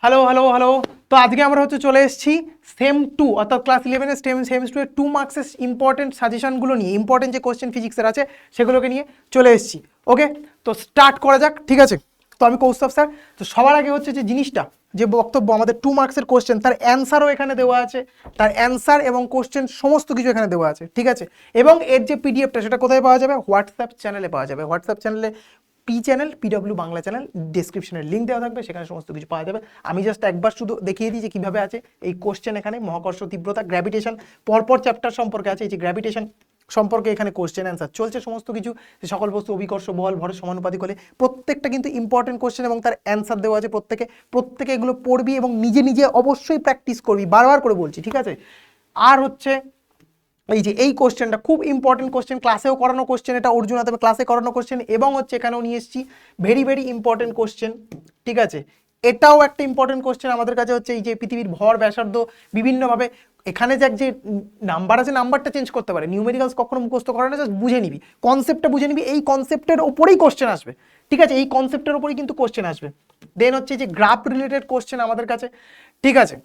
Hello hello hello. তো আজকে আমরা হচ্ছে চলে এসেছি সেম 2 অর্থাৎ ক্লাস 11 সেম 2 এর 2 মার্কসের ইম্পর্টেন্ট সাজেশনগুলো নিয়ে, ইম্পর্টেন্ট যে কোশ্চেন ফিজিক্সের আছে সেগুলোকে নিয়ে চলে এসেছি। ওকে, তো স্টার্ট করা যাক, ঠিক আছে। তো আমি কৌস্তব স্যার। তো সবার আগে হচ্ছে যে জিনিসটা, যে বক্তব্য আমাদের 2 মার্কসের কোশ্চেন, তার অ্যান্সারও এখানে দেওয়া আছে, তার অ্যান্সার এবং কোশ্চেন সমস্ত কিছু এখানে দেওয়া আছে, ঠিক আছে। এবং এর যে পিডিএফটা সেটা কোথায় পাওয়া যাবে? হোয়াটসঅ্যাপ চ্যানেলে পাওয়া যাবে। হোয়াটসঅ্যাপ চ্যানেলে চ্যানেল পিডব্লিউ বাংলা চ্যানেল, ডিসক্রিপশনের লিঙ্ক দেওয়া থাকবে, সেখানে সমস্ত কিছু পাওয়া যাবে। আমি জাস্ট একবার শুধু দেখিয়ে দিই যে কীভাবে আছে এই কোশ্চেন। এখানে মহাকর্ষ তীব্রতা, গ্র্যাভিটেশন পরপর চ্যাপ্টার সম্পর্কে আছে। এই যে গ্র্যাভিটেশন সম্পর্কে এখানে কোশ্চেন অ্যান্সার চলছে সমস্ত কিছু। সকল বস্তু অভিকর্ষ বল ভরের সমানুপাতিক হলে প্রত্যেকটা কিন্তু ইম্পর্টেন্ট কোশ্চেন এবং তার অ্যান্সার দেওয়া আছে। প্রত্যেকে এগুলো পড়বি এবং নিজে নিজে অবশ্যই প্র্যাকটিস করবি, বারবার করে বলছি, ঠিক আছে। আর হচ্ছে এই যে এই কোশ্চেনটা খুব ইম্পর্টেন্ট কোশ্চেন, ক্লাসেও করানো কোশ্চেন, এটা অর্জুন আদবে ক্লাসে করানো কোশ্চেন, এবং হচ্ছে এখানেও নিয়ে এসেছি ভেরি ভেরি ইম্পর্টেন্ট কোশ্চেন, ঠিক আছে। এটাও একটা ইম্পর্টেন্ট কোশ্চেন আমাদের কাছে হচ্ছে এই যে পৃথিবীর ভর ব্যাসার্ধ বিভিন্নভাবে, এখানে যে নাম্বার আছে নাম্বারটা চেঞ্জ করতে পারে। নিউমেরিক্যালস কখনো মুখস্থ করে না, জাস্ট বুঝে নিবি, কনসেপ্টটা বুঝে নিবি, এই কনসেপ্টের ওপরেই কোশ্চেন আসবে, ঠিক আছে। এই কনসেপ্টের ওপরেই কিন্তু কোশ্চেন আসবে। দেন হচ্ছে যে গ্রাফ রিলেটেড কোশ্চেন আমাদের কাছে, ঠিক আছে।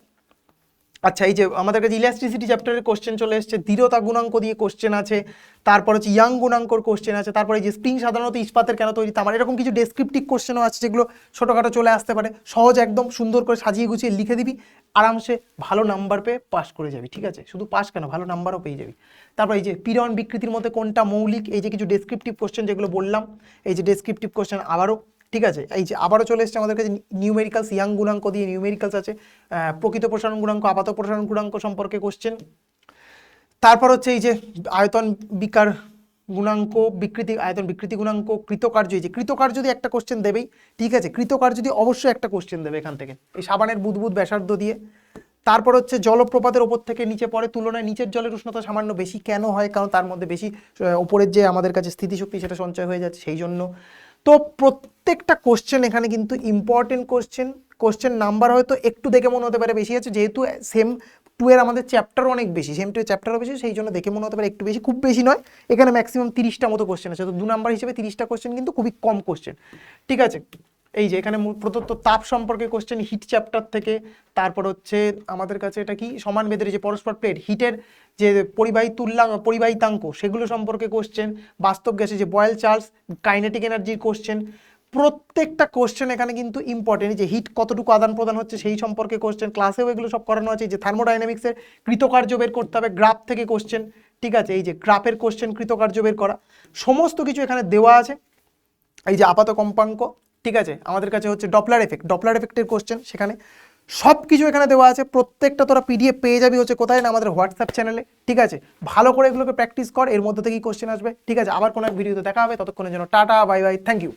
আচ্ছা, এই যে আমাদের কাছে ইলাস্ট্রিসিটি চ্যাপ্টারের কোশ্চেন চলে এসেছে, দৃঢ়তা গুণাঙ্ক দিয়ে কোশ্চেন আছে, তারপর হচ্ছে ইয়াং গুণাঙ্কর কোশ্চেন আছে, তারপরে যে স্প্রিং সাধারণত ইস্পাতের কেন তৈরি, তার এরকম কিছু ডেসক্রিপটিভ কোশ্চেনও আছে যেগুলো ছোটোখাটো চলে আসতে পারে। সহজ, একদম সুন্দর করে সাজিয়ে গুছিয়ে লিখে দিবি, আরামসে ভালো নাম্বার পেয়ে পাস করে যাবি, ঠিক আছে। শুধু পাস কেন, ভালো নাম্বারও পেয়ে যাবি। তারপর এই যে পীড়ন বিকৃতির মধ্যে কোনটা মৌলিক, এই যে কিছু ডেসক্রিপটিভ কোশ্চেন যেগুলো বললাম, এই যে ডেসক্রিপটিভ কোশ্চেন আবারও, ঠিক আছে। এই যে আবারও চলে এসেছে আমাদের কাছে নিউমেরিক্যালস, ইয়াং গুণাঙ্ক দিয়ে নিউমেরিক্যালস আছে, প্রকৃত প্রসারণ গুণাঙ্ক, আপাত প্রসারণ গুণাঙ্ক সম্পর্কে কোশ্চেন। তারপর হচ্ছে এই যে আয়তন বিকার গুণাঙ্ক, বিকৃতি আয়তন বিকৃতি গুণাঙ্ক, কৃতকার্য, এই যে কৃতকার্য যদি একটা কোশ্চেন দেবেই, ঠিক আছে। কৃতকার্য যদি অবশ্যই একটা কোশ্চেন দেবে এখান থেকে, এই সাবানের বুদবুদ ব্যাসার্ধ দিয়ে। তারপর হচ্ছে জলপ্রপাতের ওপর থেকে নিচে পড়ে, তুলনায় নিচের জলের উষ্ণতা সামান্য বেশি কেন হয়? কারণ তার মধ্যে বেশি ওপরের যে আমাদের কাছে স্থিতিশক্তি সেটা সঞ্চয় হয়ে যাচ্ছে, সেই জন্য। তো প্রত্যেকটা কোশ্চেন এখানে কিন্তু ইম্পর্টেন্ট কোশ্চেন। কোশ্চেন নাম্বার হয়তো একটু দেখে মনে হতে পারে বেশি আছে, যেহেতু সেম 2 এর আমাদের চ্যাপ্টার অনেক বেশি, সেম 2 এর চ্যাপ্টারও বেশি, সেই জন্য দেখে মনে হতে পারে একটু বেশি, খুব বেশি নয়। এখানে ম্যাক্সিমাম 30টা মতো কোশ্চেন আছে, তো 2 নাম্বার হিসেবে 30টা কোশ্চেন কিন্তু খুবই কম কোশ্চেন, ঠিক আছে। এই যে এখানে প্রদত্ত তাপ সম্পর্কে কোশ্চেন হিট চ্যাপ্টার থেকে। তারপর হচ্ছে আমাদের কাছে এটা কি সমান বেদের যে পরস্পর প্লেট, হিটের যে পরিবাহিতাঙ্ক সেগুলো সম্পর্কে কোশ্চেন। বাস্তব গ্যাসে যে বয়েল চার্লস কাইনেটিক এনার্জির কোশ্চেন। প্রত্যেকটা কোশ্চেন এখানে কিন্তু ইম্পর্টেন্ট, যে হিট কতটুকু আদান প্রদান হচ্ছে সেই সম্পর্কে কোশ্চেন। ক্লাসেও এগুলো সব করানো আছে। যে থার্মোডাইনামিক্সের কৃতকার্য বের করতে হবে, গ্রাফ থেকে কোশ্চেন, ঠিক আছে। এই যে গ্রাফের কোশ্চেন, কৃতকার্য বের করা, সমস্ত কিছু এখানে দেওয়া আছে। এই যে আপাত কম্পাঙ্ক, ঠিক আছে। আমাদের কাছে হচ্ছে ডপলার এফেক্টের কোশ্চেন, সেখানে সব কিছু এখানে দেওয়া আছে। প্রত্যেকটা তোরা পিডিএফ পেয়ে যাবি হচ্ছে কোথায় না, আমাদের হোয়াটসঅ্যাপ চ্যানেলে, ঠিক আছে। ভালো করে এগুলোকে প্র্যাকটিস কর, এর মধ্যে থেকেই কোশ্চেন আসবে, ঠিক আছে। আবার কোনো এক ভিডিওতে দেখা হবে, ততক্ষণের জন্য tata, bye bye, thank you.